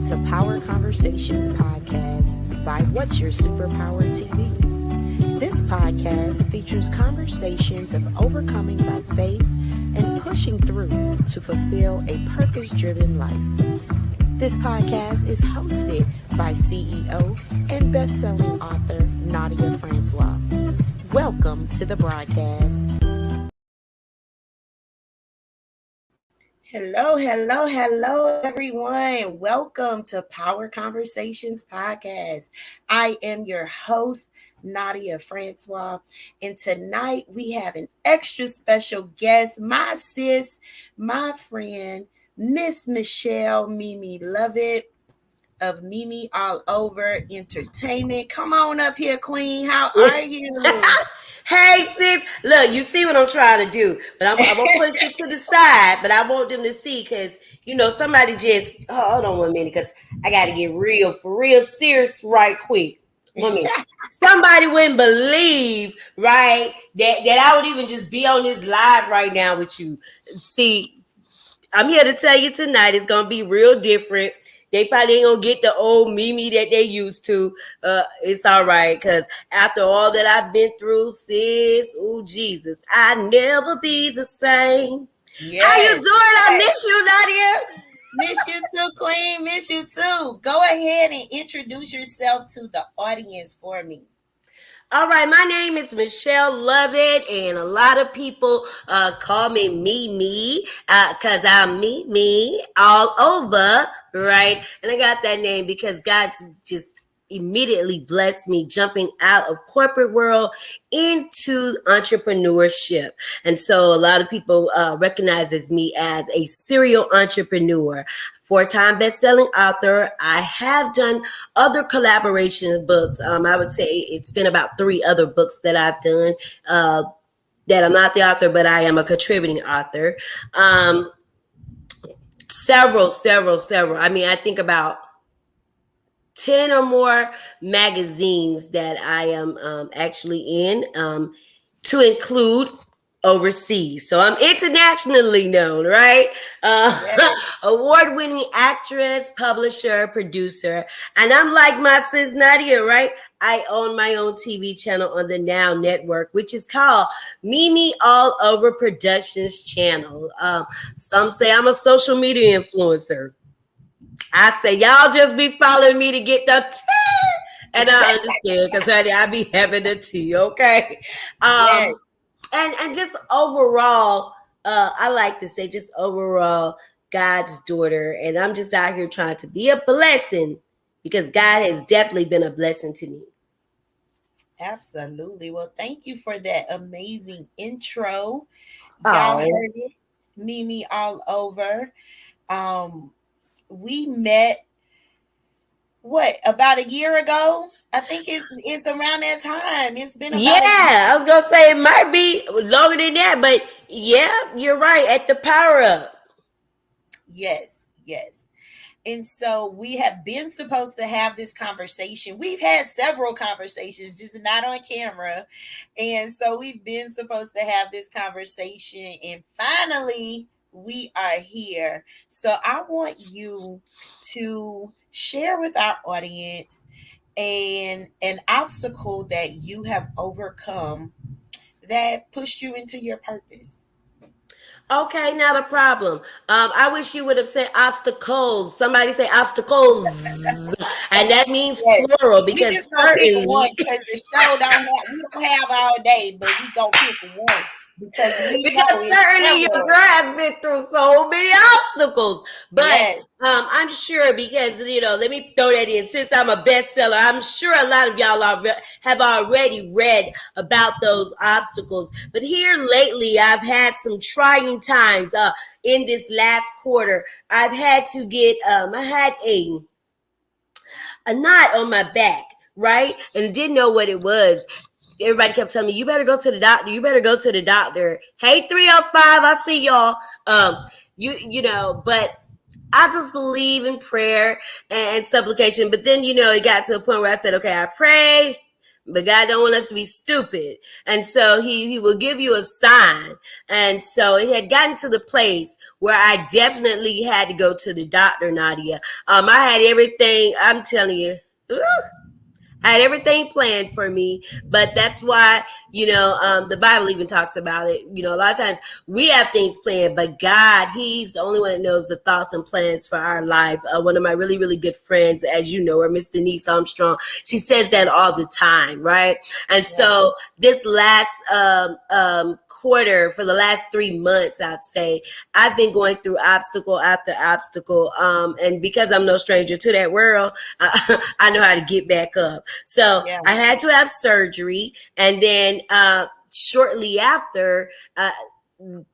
to Power Conversations podcast by What's Your Superpower TV. This podcast features conversations of overcoming by faith and pushing through to fulfill a purpose-driven life. This podcast is hosted by CEO and best-selling author Nadia Francois. Welcome to the broadcast. Hello, everyone. Welcome to Power Conversations podcast. I am your host, Nadia Francois, and tonight we have an extra special guest, my sis, my friend, Miss Michelle Mimi Lovett of Mimi All Over Entertainment. Come on up here, Queen. How are you? Hey, sis. Look, you see what I'm trying to do, but I'm going to push you to the side, but I want them to see because, somebody just, hold on 1 minute because I got to get for real serious right quick. 1 minute. Somebody wouldn't believe, right, that I would even just be on this live right now with you. See, I'm here to tell you tonight it's going to be real different. They probably ain't gonna get the old Mimi that they used to. It's all right, because after all that I've been through, sis, oh Jesus, I never be the same. Yes. How you doing? I miss you, Nadia. Miss you too, Queen. Miss you too. Go ahead and introduce yourself to the audience for me. All right, my name is Michelle Lovett, and a lot of people call me Mimi because I'm me all over, right? And I got that name because God just immediately blessed me jumping out of corporate world into entrepreneurship. And so a lot of people recognizes me as a serial entrepreneur. 4-time best-selling author. I have done other collaboration books. I would say it's been about 3 other books that I've done that I'm not the author, but I am a contributing author. Several. I mean, I think about 10 or more magazines that I am actually in, to include overseas. So I'm internationally known, right? Yes. Award-winning actress, publisher, producer. And I'm like my sis Nadia, right? I own my own TV channel on the Now Network, which is called Mimi All Over Productions channel. Some say I'm a social media influencer. I say, y'all just be following me to get the tea. And I understand because, honey, I be having the tea, okay? Yes. And just overall, I like to say just overall, God's daughter. And I'm just out here trying to be a blessing because God has definitely been a blessing to me. Absolutely. Well, thank you for that amazing intro. Y'all heard it. Mimi All Over. We met, about a year ago? I think it's around that time. It's been about I was going to say it might be longer than that, but yeah, you're right, at the Power Up. Yes. And so we have been supposed to have this conversation. We've had several conversations, just not on camera. And so we've been supposed to have this conversation. And finally, we are here. So I want you to share with our audience an obstacle that you have overcome that pushed you into your purpose. Okay, not a problem. I wish you would have said obstacles. Somebody say obstacles, and that means plural because we just certainly one because the show we don't have all day, but we gonna pick one because certainly your girl has been through so many obstacles. But I'm sure because let me throw that in. Since I'm a bestseller, I'm sure a lot of y'all have already read about those obstacles. But here lately, I've had some trying times. In this last quarter, I've had to get. I had a knot on my back, right, and didn't know what it was. Everybody kept telling me, you better go to the doctor. You better go to the doctor. Hey, 305, I see y'all. But I just believe in prayer and supplication. But then, it got to a point where I said, okay, I pray, but God don't want us to be stupid. And so he will give you a sign. And so it had gotten to the place where I definitely had to go to the doctor, Nadia. I had everything, I'm telling you. I had everything planned for me, but that's why, the Bible even talks about it. A lot of times we have things planned, but God, He's the only one that knows the thoughts and plans for our life. One of my really, really good friends, as you know, her, Miss Denise Armstrong, she says that all the time, right? And Yeah. so this last quarter, for the last 3 months, I'd say, I've been going through obstacle after obstacle. And because I'm no stranger to that world, I know how to get back up. So Yeah. I had to have surgery. And then shortly after,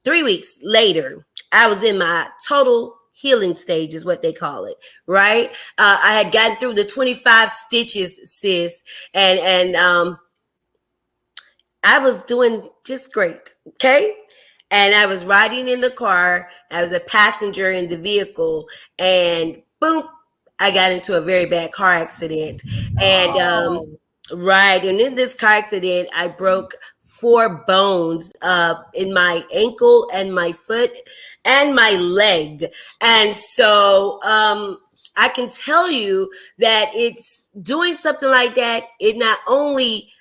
3 weeks later, I was in my total healing stage, is what they call it, right? I had gotten through the 25 stitches, sis, and I was doing just great. Okay. And I was riding in the car. I was a passenger in the vehicle, and boom, I got into a very bad car accident. And Oh. right, and in this car accident, I broke 4 bones in my ankle and my foot and my leg. And so I can tell you that it's doing something like that. It not only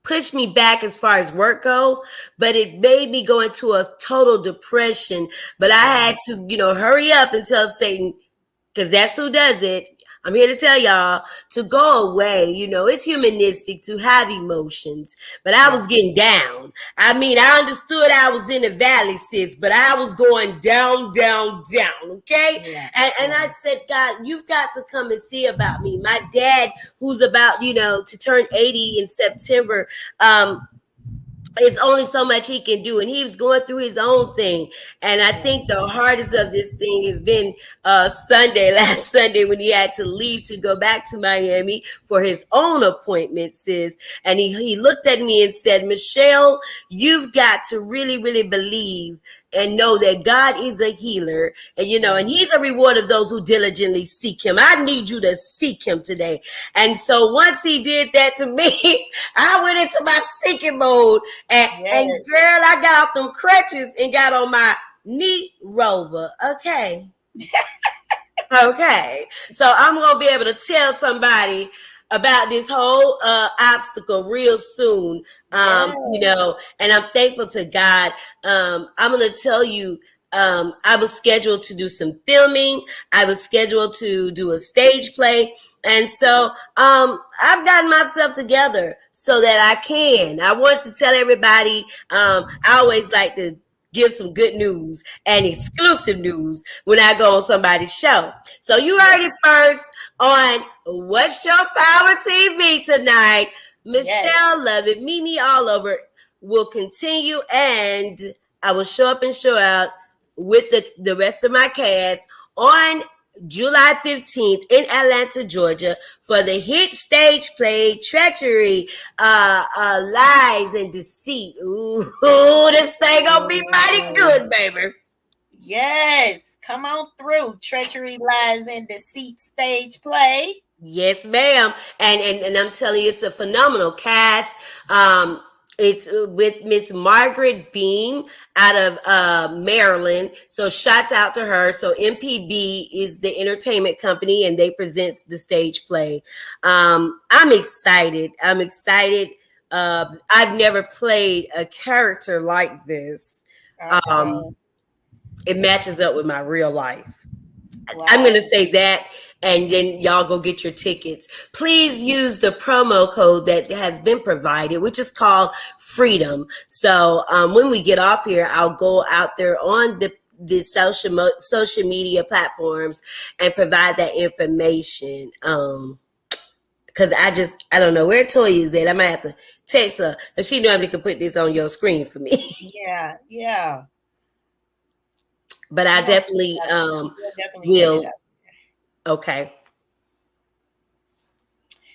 pushed me back as far as work go, but it made me go into a total depression. But I Yeah. had to, hurry up and tell Satan, because that's who does it. I'm here to tell y'all to go away. It's humanistic to have emotions, but I Yeah. was getting down. I mean, I understood I was in the valley, sis, but I was going down, down, down. Okay. Yeah. And I said, God, you've got to come and see about me. My dad, who's about, to turn 80 in September, it's only so much he can do, and he was going through his own thing. And I Yeah. think the hardest of this thing has been Sunday, last Sunday, when he had to leave to go back to Miami for his own appointment, sis. And he looked at me and said, Michelle, you've got to really, really believe and know that God is a healer, and and He's a reward of those who diligently seek Him. I need you to seek Him today. And so once He did that to me, I went into my seeking mode, and Yes. girl, I got off them crutches and got on my knee rover. Okay. Okay. So I'm gonna be able to tell somebody about this whole obstacle real soon. Yes. And I'm thankful to God. I'm gonna tell you, I was scheduled to do some filming. I was scheduled to do a stage play. And so I've gotten myself together so that I can. I want to tell everybody, I always like to give some good news and exclusive news when I go on somebody's show. So you Yes. heard it first on What's Your Power TV tonight. Yes. Michelle Lovett, Mimi all over, will continue, and I will show up and show out with the rest of my cast on July 15th in Atlanta, Georgia, for the hit stage play Treachery, Lies and Deceit. Ooh, this thing gonna be mighty good, baby. Yes. Come on through. Treachery, Lies, and Deceit stage play. Yes, ma'am. And I'm telling you, it's a phenomenal cast. It's with Miss Margaret Beam out of Maryland. So shouts out to her. So MPB is the entertainment company, and they presents the stage play. I'm excited. I'm excited. I've never played a character like this. Okay. It matches up with my real life. I'm Wow. going to say that, and then y'all go get your tickets. Please use the promo code that has been provided, which is called Freedom. So when we get off here, I'll go out there on the social media platforms and provide that information. Because I don't know where Toya is at. I might have to text her, because she normally can put this on your screen for me. Yeah. Yeah. But I We'll definitely definitely get it will. up. Okay.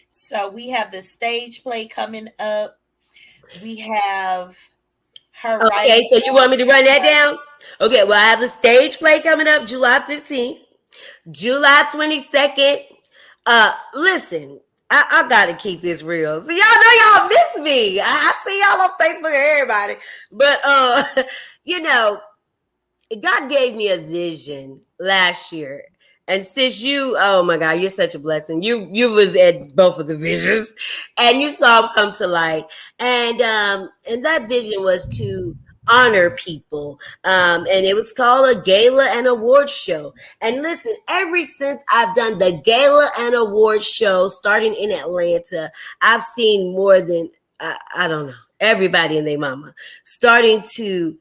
So we have the stage play coming up. We have her Okay, writing. so you want me to run that down? Okay, well, I have the stage play coming up July 15th, July 22nd. Listen, I gotta keep this real. So y'all know y'all miss me. I see y'all on Facebook and everybody. But you know, God gave me a vision last year. And since you, oh my God, you're such a blessing. You was at both of the visions, and you saw them come to light. And that vision was to honor people. And it was called a gala and award show. And listen, ever since I've done the gala and award show, starting in Atlanta, I've seen more than I don't know, everybody and their mama starting to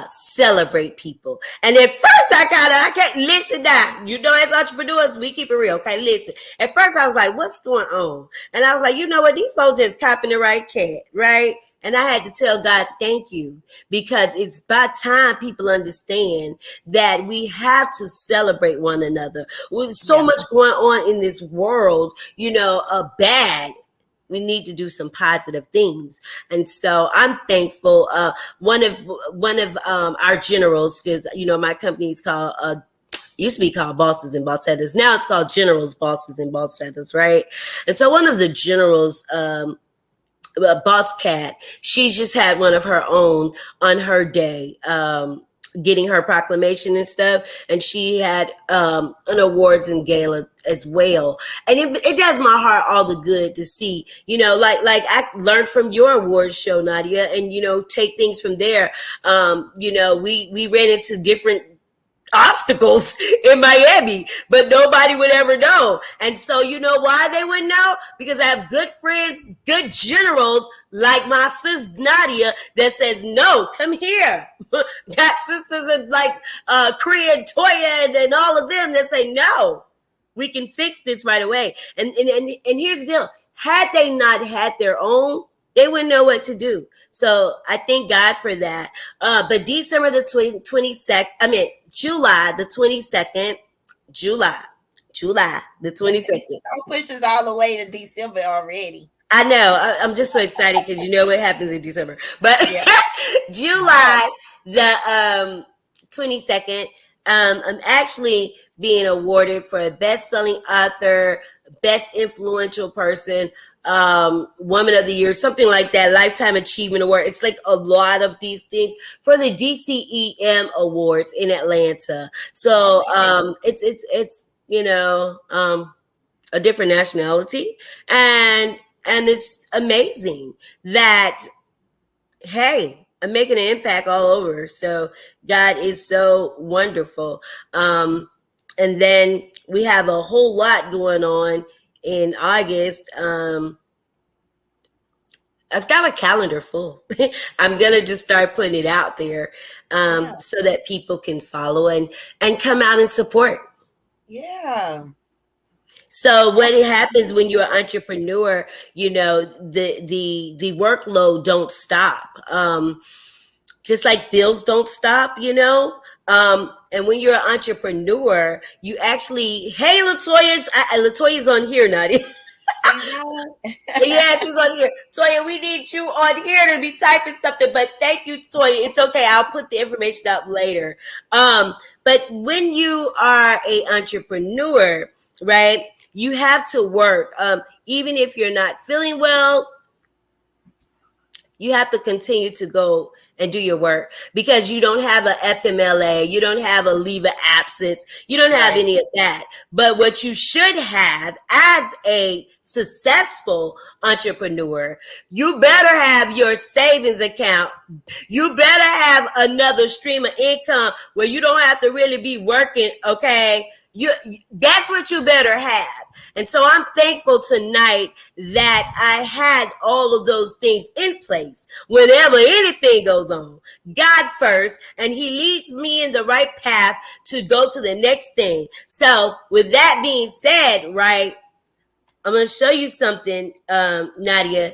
celebrate people. And at first I can't listen now. You know, as entrepreneurs, we keep it real. Okay, listen. At first I was like, what's going on? And I was like, you know what? These folks just copping the right cat, right? And I had to tell God, thank you, because it's by time people understand that we have to celebrate one another. With so Yeah. much going on in this world, you know, bad, we need to do some positive things. And so I'm thankful. One of our generals, because you know my company is called used to be called Bosses and Bossettas. Now it's called Generals, Bosses and Bossettas, right? And so one of the generals, Boss Cat, she's just had one of her own on her day, getting her proclamation and stuff, and she had an awards and gala as well. And it does my heart all the good to see, you know, like I learned from your awards show, Nadia, and you know, take things from there. You know, we ran into different obstacles in Miami, but nobody would ever know. And so, you know why they wouldn't know? Because I have good friends, good generals like my sis Nadia that says, no, come here. Got sisters like Korea, Toya, and all of them that say, no, we can fix this right away. And here's the deal. Had they not had their own, they wouldn't know what to do. So I thank God for that. But December the 22nd, July the 22nd, July the 22nd. Don't push us all the way to December already. I know. I'm just so excited because you know what happens in December. But Yeah. July the 22nd, I'm actually being awarded for best-selling author, best influential person, woman of the year, something like that, lifetime achievement award. It's like a lot of these things for the DCEM awards in Atlanta. So it's you know, a different nationality, and it's amazing that, hey, I'm making an impact all over. So God is so wonderful. And then we have a whole lot going on in August. I've got a calendar full. I'm gonna just start putting it out there, Yeah. so that people can follow and come out and support. Yeah. So what happens when you're an entrepreneur, you know, the workload don't stop. Just like bills don't stop, you know. And when you're an entrepreneur, you actually, hey, Latoya's on here, Nadia. She's on. Yeah, she's on here. Toya, we need you on here to be typing something. But thank you, Toya. It's okay. I'll put the information up later. But when you are a entrepreneur, right, you have to work. Even if you're not feeling well, you have to continue to go and do your work because you don't have a FMLA, you don't have a leave of absence, you don't have any of that. But what you should have as a successful entrepreneur, you better have your savings account. You better have another stream of income where you don't have to really be working, okay? That's what you better have. And so I'm thankful tonight that I had all of those things in place whenever anything goes on. God first, and he leads me in the right path to go to the next thing. So with that being said, right, I'm going to show you something, Nadia,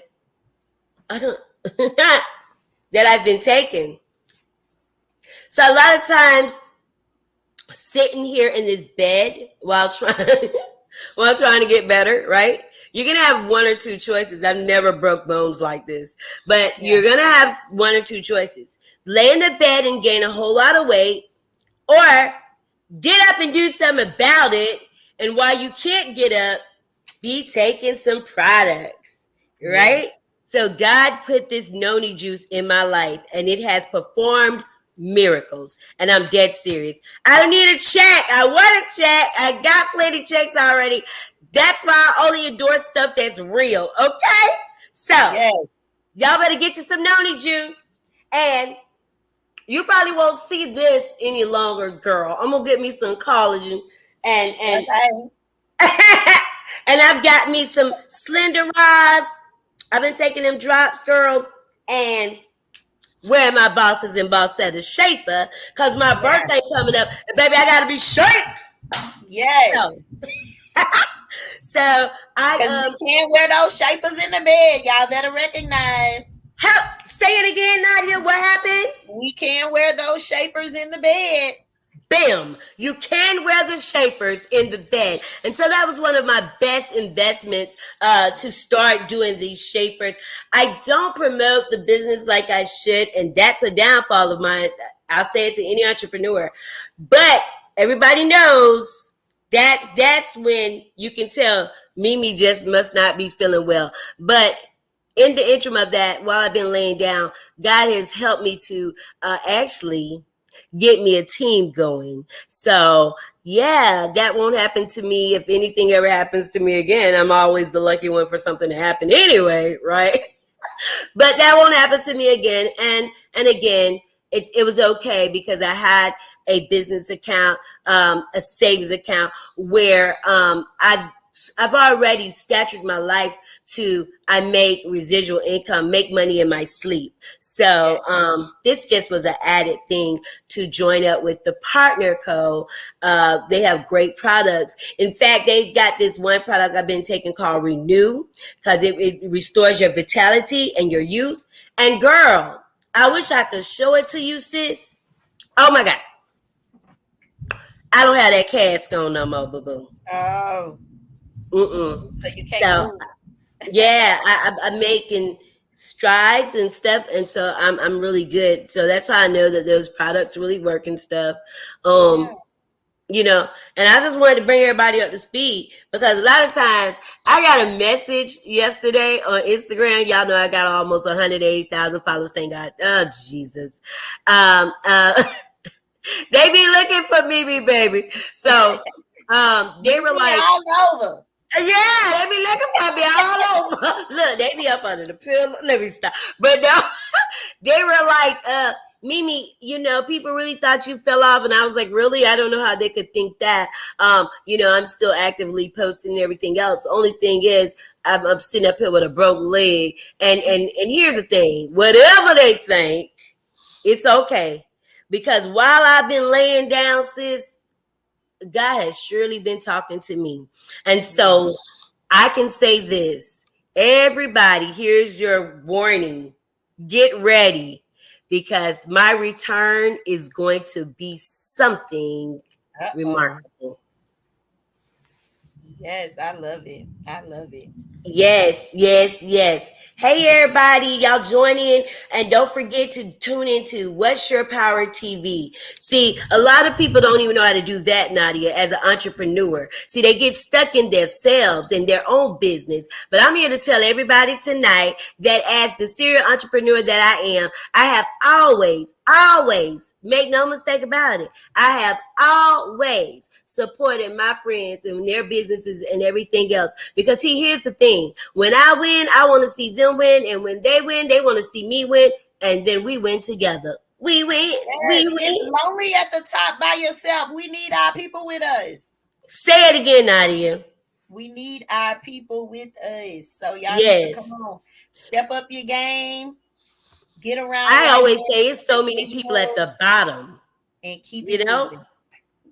I don't that I've been taking. So a lot of times sitting here in this bed while trying to get better, right? You're going to have one or two choices. I've never broke bones like this, but you're going to have one or two choices. Lay in the bed and gain a whole lot of weight, or get up and do something about it. And while you can't get up, be taking some products, right? Yes. So God put this noni juice in my life and it has performed miracles. And I'm dead serious. I don't need a check. I want a check. I got plenty checks already. That's why I only endorse stuff that's real. Okay? So Yes. y'all better get you some noni juice. And you probably won't see this any longer, girl. I'm gonna get me some collagen and Okay. and I've got me some slender rods. I've been taking them drops, girl, and wearing my bosses and bossetta shaper because my Yeah. birthday coming up. And baby, I gotta be shaped. Yes. So, so Because I we can't wear those shapers in the bed. Y'all better recognize. help say it again, Nadia. What happened? We can't wear those shapers in the bed. Bam! You can wear the shapers in the bed. And so that was one of my best investments to start doing these shapers. I don't promote the business like I should, and that's a downfall of mine. I'll say it to any entrepreneur. But everybody knows that that's when you can tell Mimi just must not be feeling well. But in the interim of that, while I've been laying down, God has helped me to actually get me a team going. So yeah, that won't happen to me. If anything ever happens to me again, I'm always the lucky one for something to happen anyway, right? But that won't happen to me again. And again, it was okay because I had a business account, a savings account where I've already statured my life to I make residual income, make money in my sleep. So this just was an added thing to join up with the partner co. They have great products. In fact, they've got this one product I've been taking called Renew because it restores your vitality and your youth. And girl, I wish I could show it to you, sis. Oh my God. I don't have that cask on no more, boo boo. Oh, Mm-mm. so you can't So move. yeah, I'm making strides and stuff, and so I'm really good. So that's how I know that those products really work and stuff. Yeah. Um, you know, and I just wanted to bring everybody up to speed because a lot of times I got a message yesterday on Instagram. Y'all know I got almost 180,000 followers. Thank God. Oh Jesus. Um, uh, they be looking for me, baby. So they You were be like, all over. yeah, they be looking for me all over. Look, they be up under the pillow. Let me stop. But no, they were like, Mimi, people really thought you fell off. And I was like, really? I don't know how they could think that. I'm still actively posting and everything else. Only thing is, I'm sitting up here with a broke leg. And here's the thing. Whatever they think, it's okay. Because while I've been laying down, sis, God has surely been talking to me. And Yeah. so I can say this. Everybody, here's your warning. Get ready because my return is going to be something Uh-oh. remarkable. Yes, I love it. I love it. Yes, yes, yes. Hey, everybody, y'all join in and don't forget to tune into What's Your Power TV. See, a lot of people don't even know how to do that, Nadia, as an entrepreneur. See, they get stuck in themselves and their own business. But I'm here to tell everybody tonight that as the serial entrepreneur that I am, I have always, make no mistake about it, I have always supported my friends and their businesses and everything else. Because here's the thing. When I win, I want to see them win. And when they win, they want to see me win. And then we win together. We win. Yes, We it's win. lonely at the top by yourself. We need our people with us. Say it again, Nadia. We need our people with us. So y'all need to come Yes. on, step up your game, get around I always like-minded say it's so many people at the individuals, bottom, and keep you it know? moving.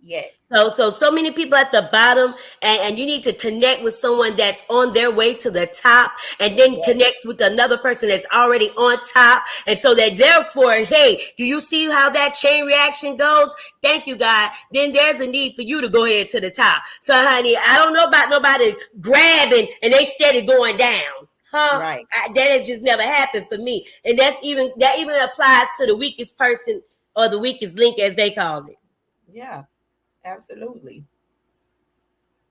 Yes. So many people at the bottom, and you need to connect with someone that's on their way to the top, and then Yes. connect with another person that's already on top, and so that therefore, hey, do you see how that chain reaction goes? Thank you, God. Then there's a need for you to go ahead to the top. So, honey, I don't know about nobody grabbing and they steady going down. Huh? Right. That has just never happened for me, and that even applies to the weakest person or the weakest link, as they call it. Yeah. Absolutely.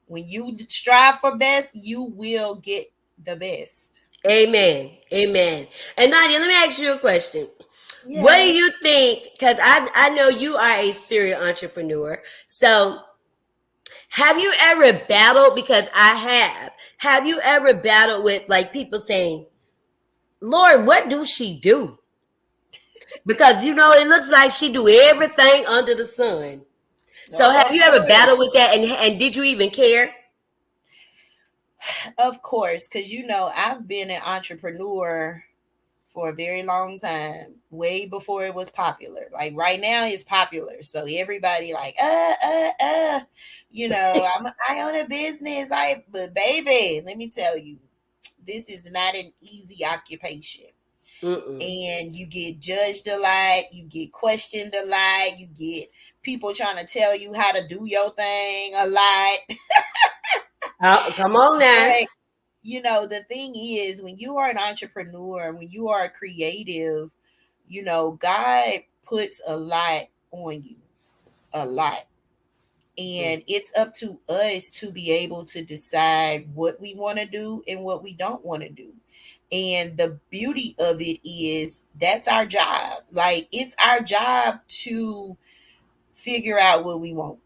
When you strive for best, you will get the best. Amen. Amen. And Nadia, let me ask you a question. What do Yes. you think? Because I know you are a serial entrepreneur. So have you ever battled? Because I have. Have you ever battled with like people saying, Lord, what do she do? Because you know it looks like she do everything under the sun. So have Of you ever course. battled with that, and did you even care? Of course, because I've been an entrepreneur for a very long time, way before it was popular. Like right now, it's popular, so everybody like, I own a business. But baby, let me tell you, this is not an easy occupation, Mm-mm. and you get judged a lot, you get questioned a lot, you get people trying to tell you how to do your thing a lot. Come on now. But the thing is, when you are an entrepreneur, when you are a creative, God puts a lot on you, a lot. Mm. And it's up to us to be able to decide what we want to do and what we don't want to do. And the beauty of it is that's our job. Like, it's our job to figure out what we want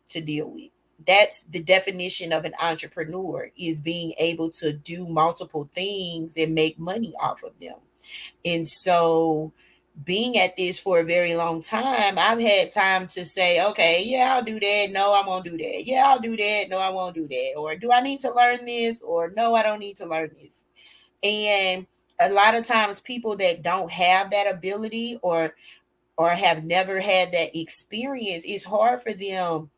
to deal with. That's the definition of an entrepreneur, is being able to do multiple things and make money off of them. And so, being at this for a very long time, I've had time to say, okay, yeah, I'll do that. No, I won't do that. Yeah, I'll do that. No, I won't do that. Or do I need to learn this? Or no, I don't need to learn this. And a lot of times people that don't have that ability, or have never had that experience, it's hard for them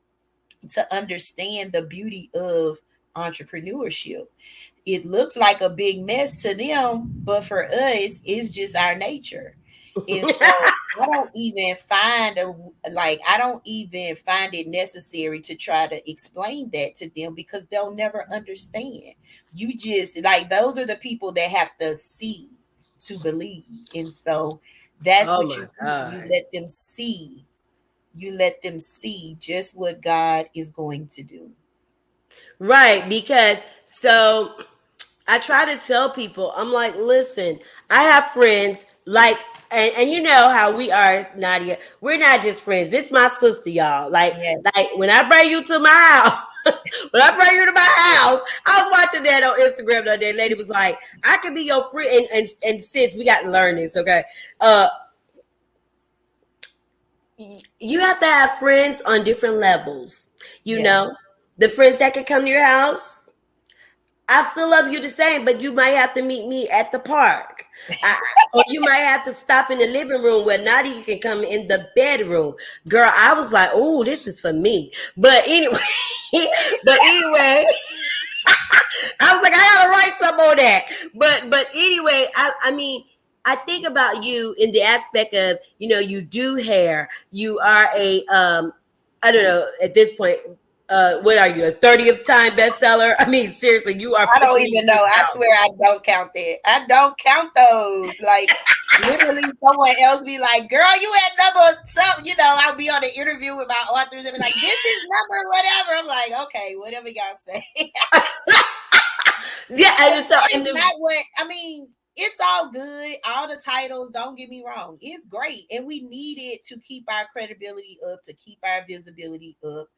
to understand the beauty of entrepreneurship. It looks like a big mess to them, but for us, it's just our nature. And so I don't even find it necessary to try to explain that to them, because they'll never understand. You just, like, those are the people that have to see to believe. And so that's Oh what you my do. You God. let them see. You let them see just what God is going to do. Right, because so I try to tell people, I'm like, listen, I have friends like, and you know how we are, Nadia. We're not just friends. This is my sister, y'all. Yes. Like when I bring you to my house, when I bring you to my house, I was watching that on Instagram the other day. Lady was like, I can be your friend, and sis, we got to learn this, okay? Uh, you have to have friends on different levels. You Yeah. know, the friends that can come to your house, I still love you the same, but you might have to meet me at the park. I, or you might have to stop in the living room where Nadia can come in the bedroom. Girl, I was like, oh, this is for me. But anyway, but anyway, I was like, I gotta write something on that. But anyway, I mean, I think about you in the aspect of, you do hair. You are a I don't know at this point, what are you, a 30th time bestseller? I mean, seriously, you are I don't pushing these even know. books I out. swear I don't count that. I don't count those. Like, literally, someone else be like, "Girl, you at number something." I'll be on an interview with my authors and be like, "This is number whatever." I'm like, "Okay, whatever y'all say." Yeah, and But so that and is not what I mean. It's all good. All the titles, don't get me wrong. It's great. And we need it to keep our credibility up, to keep our visibility up.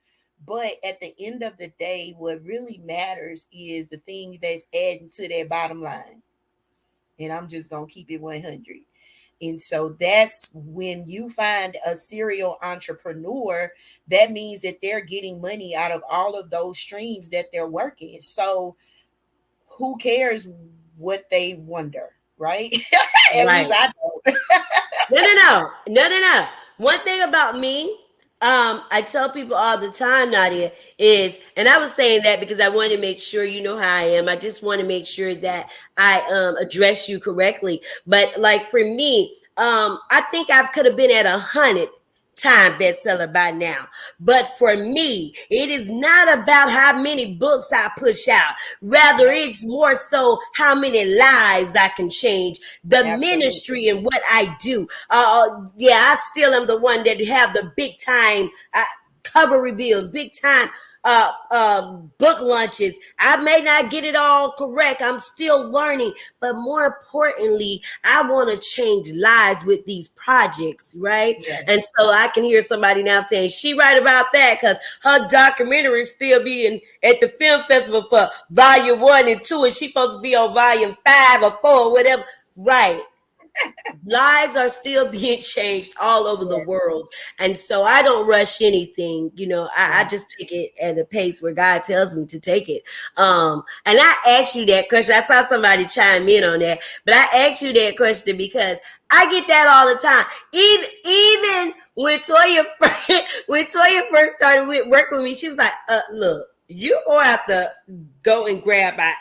But at the end of the day, what really matters is the thing that's adding to that bottom line. And I'm just going to keep it 100. And so that's when you find a serial entrepreneur, that means that they're getting money out of all of those streams that they're working. So who cares what they wonder, right? At least right. I don't. No. One thing about me, I tell people all the time, Nadia, is, and I was saying that because I want to make sure you know how I am. I just want to make sure that I address you correctly. But like for me, I think I could have been at 100 time bestseller by now. But for me, it is not about how many books I push out. Rather, Yep, it's more so how many lives I can change, the absolutely. ministry and what I do. Yeah, I still am the one that have the big time cover reveals, big time. book lunches. I may not get it all correct. I'm still learning, but more importantly, I want to change lives with these projects, right? Yeah. And so I can hear somebody now saying she right about that because her documentary is still being at the film festival for volume 1 and 2, and she's supposed to be on volume 5 or 4, whatever. Right. Lives are still being changed all over the Yeah. world. And so I don't rush anything. I Yeah. just take it at a pace where God tells me to take it. And I asked you that question. I saw somebody chime in on that, but I asked you that question because I get that all the time. Even when Toya when Toya first started working with me, she was like, look, you gonna have to go and grab my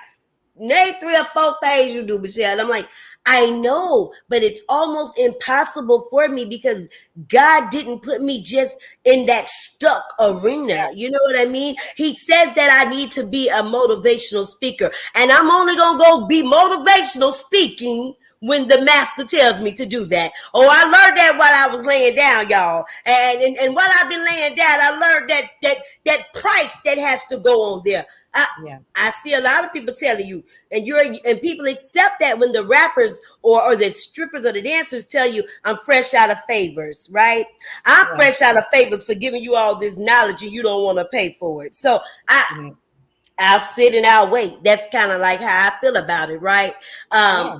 name 3 or 4 things you do, Michelle. I'm like, I know, but it's almost impossible for me because God didn't put me just in that stuck arena. You know what I mean? He says that I need to be a motivational speaker, and I'm only going to go be motivational speaking when the master tells me to do that. Oh, I learned that while I was laying down, y'all. And while I've been laying down, I learned that price that has to go on there. I, Yeah. I see a lot of people telling you, and people accept that when the rappers or the strippers or the dancers tell you, I'm fresh out of favors, right? I'm Yeah. fresh out of favors for giving you all this knowledge and you don't want to pay for it. So Yeah. I'll sit and I'll wait. That's kind of like how I feel about it, right? Yeah.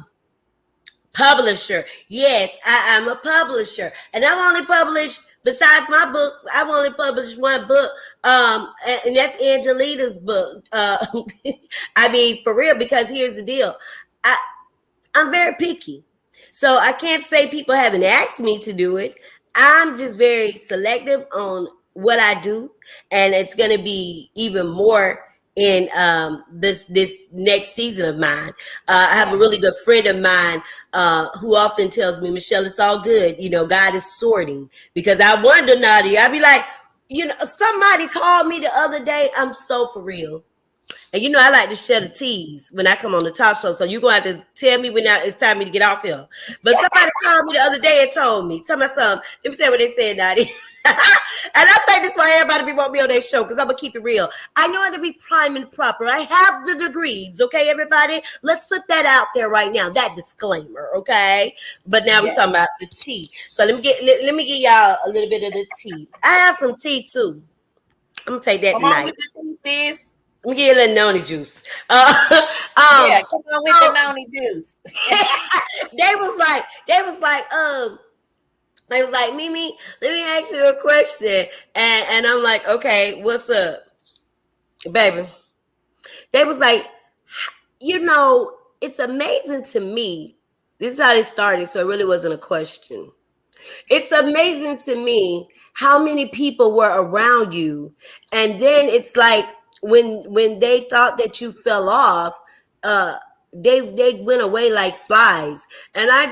Publisher. Yes, I'm a publisher. And I've only published, besides my books, I've only published one book. And that's Angelita's book. I mean, for real, because here's the deal. I, I'm very picky. So I can't say people haven't asked me to do it. I'm just very selective on what I do. And it's gonna be even more in this next season of mine. I have a Yeah. really good friend of mine who often tells me, Michelle, it's all good. God is sorting. Because I wonder, Nadia, I'd be like, somebody called me the other day. I'm so for real. And I like to share the teas when I come on the talk show. So you're going to have to tell me when it's time for me to get off here. But somebody called me the other day and told me, let me tell you what they said, Nadia. And I think this is why everybody be want me on their show, because I'm going to keep it real. I know how to be prime and proper. I have the degrees, okay, everybody? Let's put that out there right now, that disclaimer, okay? But now we're Yeah. talking about the tea. So let me give y'all a little bit of the tea. I have some tea, too. I'm going to take that Come on tonight. with the thesis. Let me get a little noni juice. Yeah. Come on with the So noni juice. they was like, Mimi, let me ask you a question. And I'm like, okay, what's up, baby? They was like, it's amazing to me. This is how they started, so it really wasn't a question. It's amazing to me how many people were around you, and then it's like when they thought that you fell off, uh, they went away like flies, and I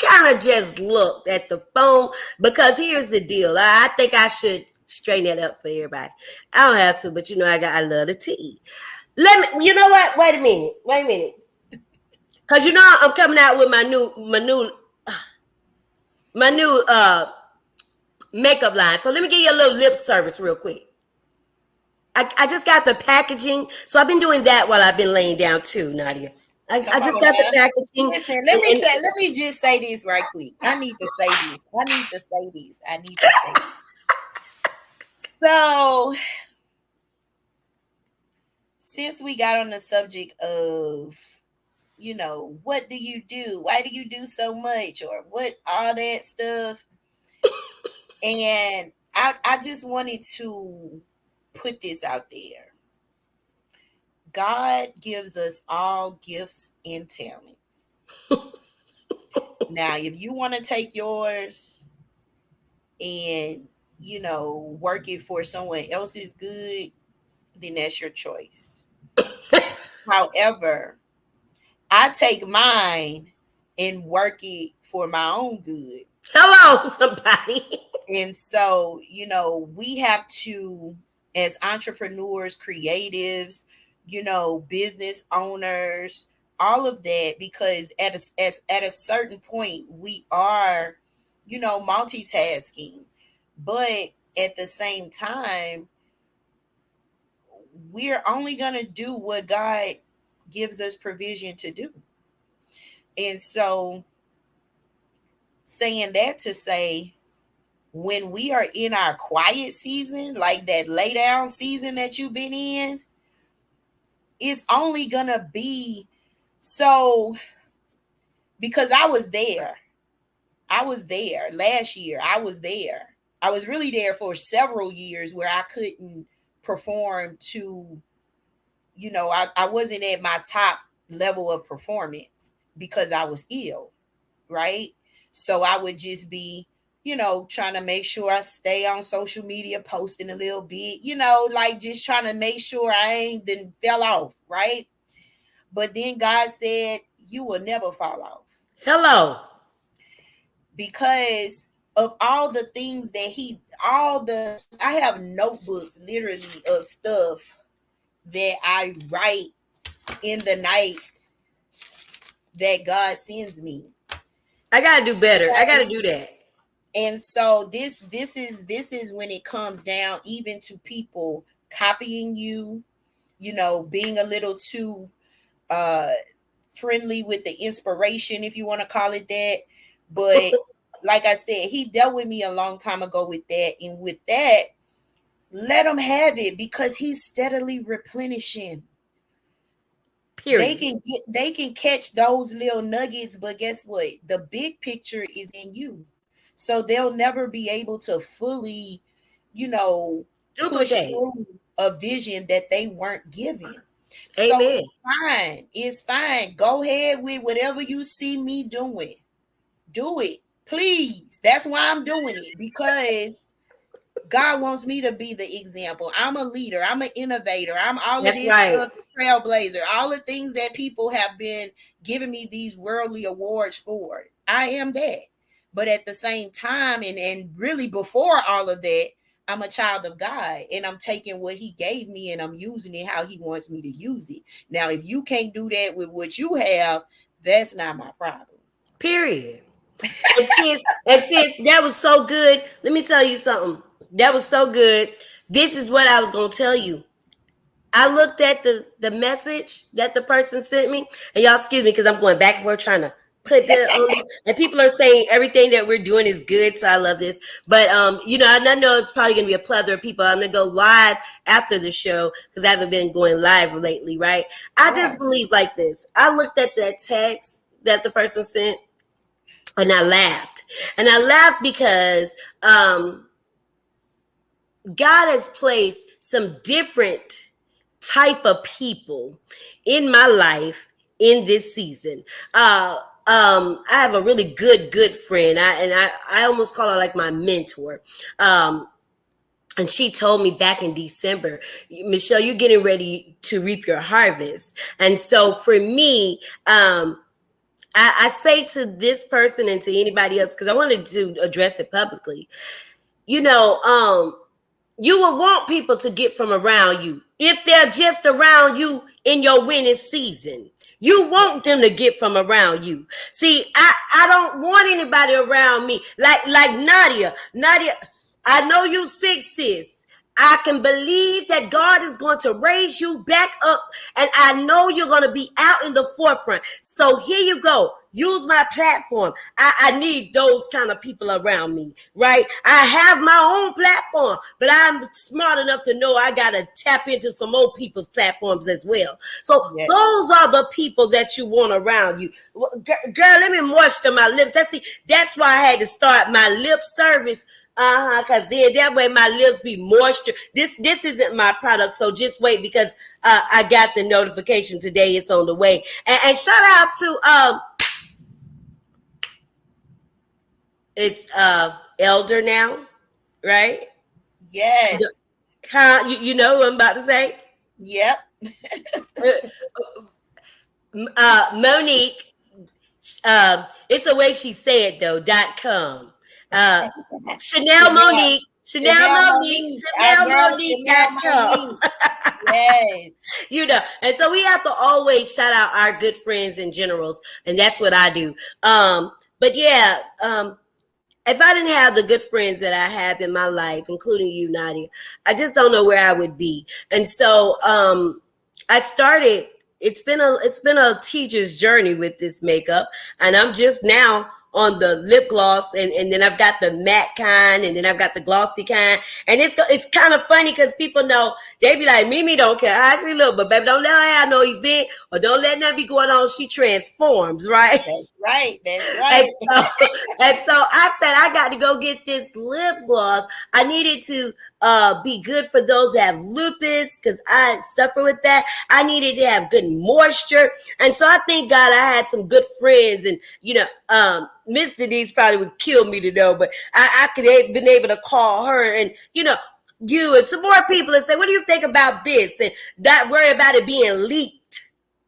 kind of just looked at the phone because here's the deal. I think I should straighten that up for everybody. I don't have to, but I love the tea. Let me. You know what? Wait a minute. Because I'm coming out with my new makeup line. So let me give you a little lip service real quick. I just got the packaging. So I've been doing that while I've been laying down too, Nadia. I Come just on got the now. packaging. Listen, And let me just say this right quick. I need to say this. I need to say this. I need to say this. So since we got on the subject of, what do you do? Why do you do so much? Or what all that stuff. And I just wanted to put this out there. God gives us all gifts and talents. Now, if you want to take yours and, work it for someone else's good, then that's your choice. However, I take mine and work it for my own good. hello, somebody. And so, we have to, as entrepreneurs, creatives, business owners, all of that, because at a certain point, we are, multitasking. But at the same time, we're only going to do what God gives us provision to do. And so, saying that to say, when we are in our quiet season, like that lay down season that you've been in, it's only going to be so, because I was there. I was there last year. I was there. I was really there for several years where I couldn't perform to, I wasn't at my top level of performance because I was ill, right? So I would just be, trying to make sure I stay on social media, posting a little bit, like just trying to make sure I ain't then fell off, right? But then God said, you will never fall off Hello. because of all the things that I have notebooks literally of stuff that I write in the night that God sends me. I gotta do better. I gotta Okay? do that. And so this is when it comes down even to people copying you, being a little too uh friendly with the inspiration, if you want to call it that. But like I said, he dealt with me a long time ago with that. And with that, let him have it because he's steadily replenishing. Period. They can catch those little nuggets, but guess what? The big picture is in you. So they'll never be able to fully, you know, push Duplicate. through a vision that they weren't given. So Amen. it's fine. It's fine. Go ahead with whatever you see me doing. Do it. Please. That's why I'm doing it, because God wants me to be the example. I'm a leader. I'm an innovator. I'm all of That's this right. stuff, trailblazer, all the things that people have been giving me these worldly awards for. I am that. But at the same time, and really before all of that, I'm a child of God, and I'm taking what he gave me and I'm using it how he wants me to use it. Now, if you can't do that with what you have, that's not my problem. Period. And since that was so good, let me tell you something. That was so good. This is what I was gonna tell you. I looked at the message that the person sent me, and y'all excuse me because I'm going back and forth trying to put that on this. And people are saying everything that we're doing is good, so I love this. But and I know it's probably gonna be a plethora of people. I'm gonna go live after the show because I haven't been going live lately, right? I just Right. believe like this. I looked at that text that the person sent, and I laughed. And I laughed because God has placed some different type of people in my life in this season. I have a really good friend. I almost call her like my mentor. And she told me back in December, Michelle, you're getting ready to reap your harvest. And so for me, I say to this person and to anybody else, because I wanted to address it publicly, you know, you will want people to get from around you. If they're just around you in your winning season, you want them to get from around you. See, I don't want anybody around me. Like Nadia. Nadia, I know you sick, sis. I can believe that God is going to raise you back up, and I know you're going to be out in the forefront. So here you go. Use my platform. I need those kind of people around me, right? I have my own platform, but I'm smart enough to know I got to tap into some old people's platforms as well. So Yes. those are the people that you want around you. Girl, let me moisture my lips. That's why I had to start my lip service. Because then that way my lips be moisture. This isn't my product, so just wait because I got the notification today. It's on the way. And shout out to it's Elder now, right? Yes. Huh? You know what I'm about to say? Yep. Monique, it's the way she said though, .com. Uh, Chanel Chanel. Monique, Chanel Chanel Monique, Monique. Our Chanel girl Monique Chanel dot com. Monique. Yes. And so we have to always shout out our good friends and generals, and that's what I do. But yeah, if I didn't have the good friends that I have in my life, including you, Nadia, I just don't know where I would be. And so I started. It's been a teacher's journey with this makeup, and I'm just now on the lip gloss, and then I've got the matte kind, and then I've got the glossy kind, and it's kind of funny because people know they be like, Mimi don't care how she look, but baby, don't let her have no event or don't let nothing be going on. She transforms, right? That's right. That's And right. so, and so I said, I got to go get this lip gloss. I needed to be good for those that have lupus because I suffer with that. I needed to have good moisture. And so I thank God I had some good friends. And, Miss Denise probably would kill me to know, but I could have been able to call her and, you and some more people and say, what do you think about this? And not worry about it being leaked.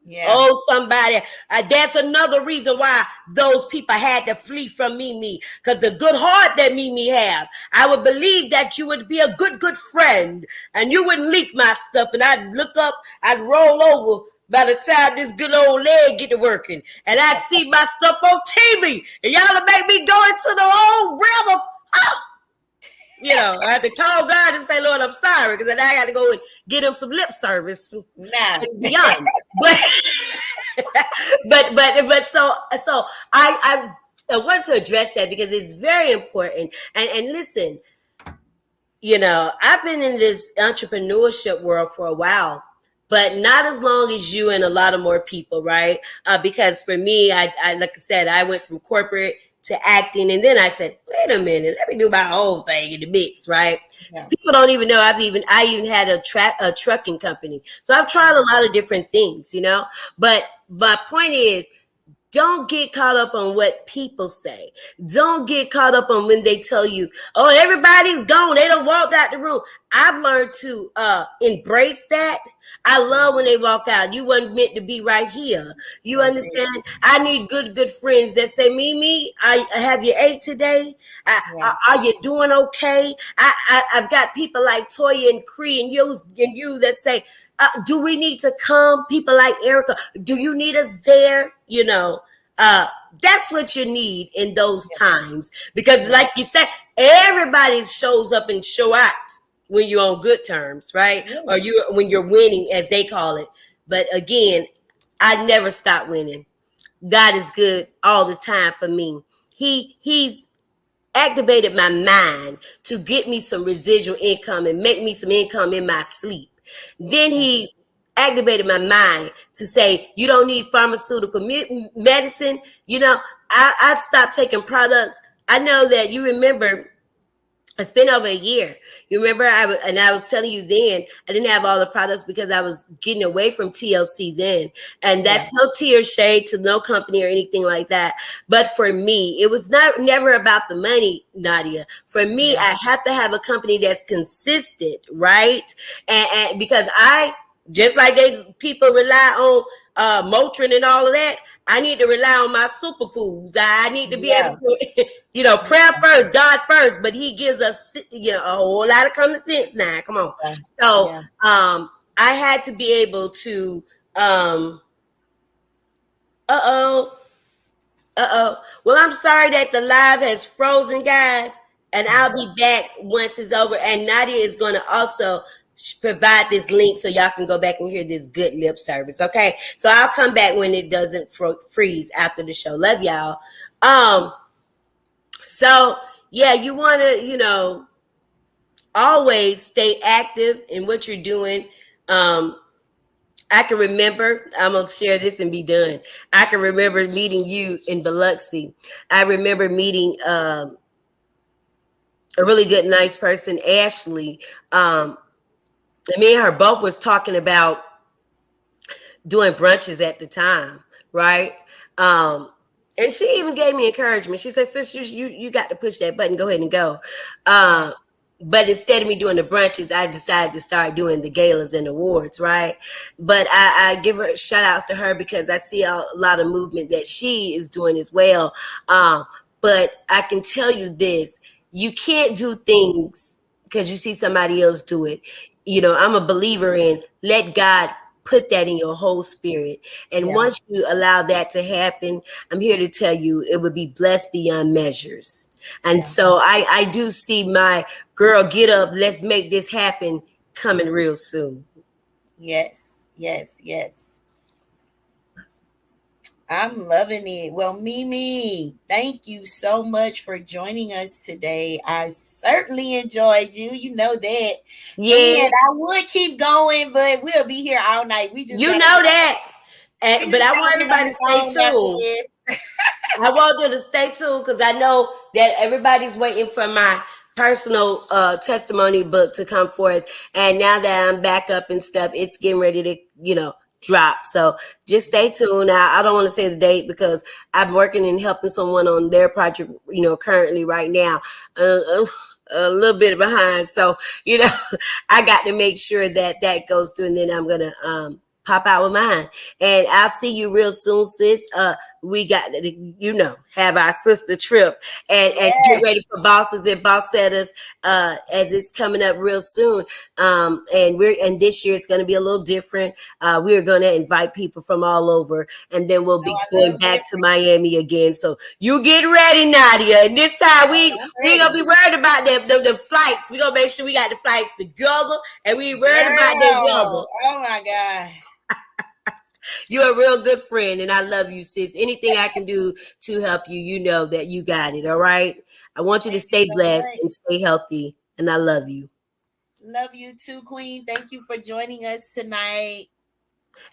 Yeah. Oh, somebody. That's another reason why those people had to flee from Mimi. Because the good heart that Mimi have, I would believe that you would be a good friend. And you wouldn't leak my stuff. And I'd look up, I'd roll over by the time this good old leg get to working. And I'd see my stuff on TV. And y'all would make me go into the old realm of, oh, I had to call God and say, Lord, I'm sorry. Because then I got to go and get him some lip service Now. and beyond. But but so I wanted to address that because it's very important. And listen, I've been in this entrepreneurship world for a while, but not as long as you and a lot of more people, right? Because for me, I like I said, I went from corporate to acting, and then I said, wait a minute, let me do my whole thing in the mix, right? So Yeah. people don't even know I even had a trucking company, so I've tried a lot of different things, But my point is, don't get caught up on what people say. Don't get caught up on when they tell you, oh, everybody's gone. They don't walk out the room. I've learned to embrace that. I love when they walk out. You wasn't meant to be right here. You That's it. understand? I need good friends that say, Mimi, have you ate today? Yeah. Are you doing okay? I've got people like Toya and Cree and you that say, do we need to come? People like Erica, do you need us there? That's what you need in those Yeah. times. Because Yeah. like you said, everybody shows up and show out when you're on good terms, right? Yeah. Or when you're winning, as they call it. But again, I never stop winning. God is good all the time for me. He's activated my mind to get me some residual income and make me some income in my sleep. Then Yeah. he activated my mind to say, you don't need pharmaceutical medicine. I've stopped taking products. I know that you remember it's been over a year. You remember, I was telling you then, I didn't have all the products because I was getting away from TLC then. And Yeah. that's no tear shade to no company or anything like that. But for me, it was never about the money, Nadia. For me, Yeah. I have to have a company that's consistent, right? And because just like people rely on Motrin and all of that, I need to rely on my superfoods. I need to be able Yeah. to, prayer first, God first, but he gives us, a whole lot of common sense now. Come on. Yeah. So, Yeah. I had to be able to, uh-oh, well, I'm sorry that the live has frozen, guys, and I'll be back once it's over. And Nadia is going to also provide this link so y'all can go back and hear this good lip service. Okay, so I'll come back when it doesn't freeze after the show. Love y'all. Um, so yeah, you want to, always stay active in what you're doing. Um, I can remember, I'm going to share this and be done. I can remember meeting you in Biloxi. I remember meeting a really good, nice person, Ashley. And me and her both was talking about doing brunches at the time, right? Um, and she even gave me encouragement. She said, "Sis, you got to push that button. Go ahead and go." Yeah. Uh, but instead of me doing the brunches, I decided to start doing the galas and awards, right? But I give her shout outs to her because I see a lot of movement that she is doing as well. But I can tell you this: you can't do things because you see somebody else do it. I'm a believer in let God put that in your whole spirit. And Yeah. once you allow that to happen, I'm here to tell you it would be blessed beyond measures. And Yeah. so I do see my girl, get up, let's make this happen coming real soon. Yes. Yes. Yes. I'm loving it. Well, Mimi, thank you so much for joining us today. I certainly enjoyed you. You know that. And Yes, I would keep going, but we'll be here all night. you know that. We But just I gotta want get on everybody the to stay phone after tuned. this. I want them to stay tuned because I know that everybody's waiting for my personal testimony book to come forth. And now that I'm back up and stuff, it's getting ready to, drop. So just stay tuned. I don't want to say the date because I'm working and helping someone on their project, currently right now. A little bit behind. So, I got to make sure that that goes through, and then I'm going to pop out with mine. And I'll see you real soon, sis. We got to, have our sister trip and get ready Yes. for bosses and bossettas as it's coming up real soon. And this year it's going to be a little different. We're going to invite people from all over, and then we'll Oh, be I going love back that. to Miami again. So you get ready, Nadia. And this time Oh, I'm we ain't gonna be ready. worried about the flights. We gonna make sure we got the flights together, and we ain't worried about that weather. Girl. Oh my God. You're a real good friend, and I love you, sis. Anything I can do to help you, you know that you got it. All right. I want you to Thank you stay so blessed much. and stay healthy, and I love you. Love you too, Queen. Thank you for joining us tonight.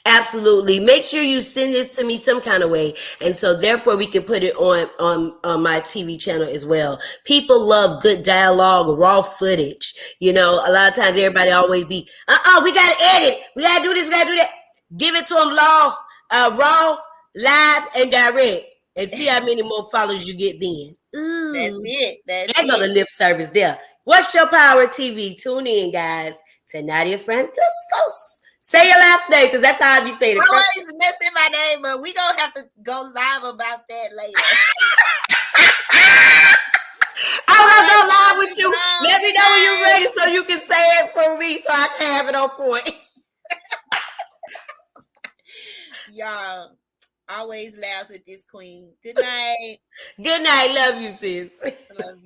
Absolutely. Make sure you send this to me some kind of way, and so therefore we can put it on my TV channel as well. People love good dialogue, raw footage. A lot of times everybody always be, we gotta edit, we gotta do this, we gotta do that. Give it to them raw, live, and direct, and see how many more followers you get then. That's Ooh, it. That's there go the it. lip service there. What's your power, TV? Tune in, guys, to Nadia Frank. Let's go. Say your last name because that's how I be saying it. Always messing my name, but we gonna have to go live about that later. I All want to right, go y'all. live with Be you. gone. Let me Good know when you're night. ready so you can say it for me so I can have it on point. Y'all always laughs with this queen. Good night. Good night. Love you, sis. I love you.